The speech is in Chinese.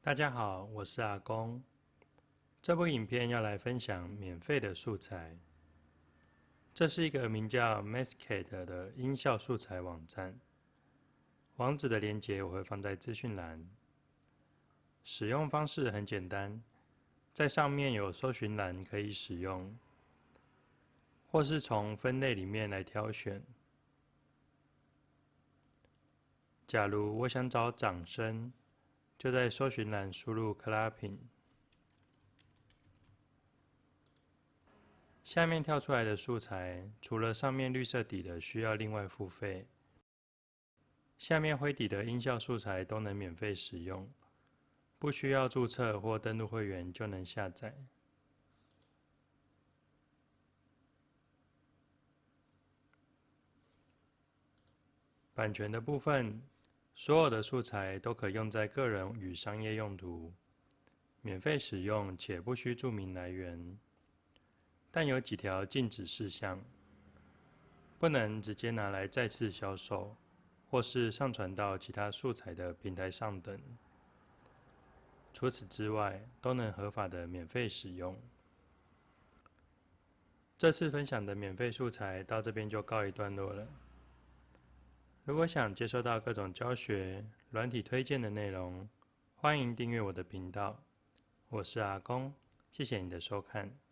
大家好，我是阿公。这部影片要来分享免费的素材。这是一个名叫 Masquet 的音效素材网站，网址的连结我会放在资讯栏。使用方式很简单，在上面有搜寻栏可以使用，或是从分类里面来挑选。假如我想找掌声，就在搜寻栏输入 clapping。下面跳出来的素材，除了上面绿色底的需要另外付费，下面灰底的音效素材都能免费使用，不需要注册或登录会员就能下载。版权的部分，所有的素材都可用在个人与商业用途，免费使用且不需注明来源。但有几条禁止事项，不能直接拿来再次销售，或是上传到其他素材的平台上等。除此之外，都能合法的免费使用。这次分享的免费素材到这边就告一段落了。如果想接收到各种教学、软体推荐的内容，欢迎订阅我的频道。我是阿公，谢谢你的收看。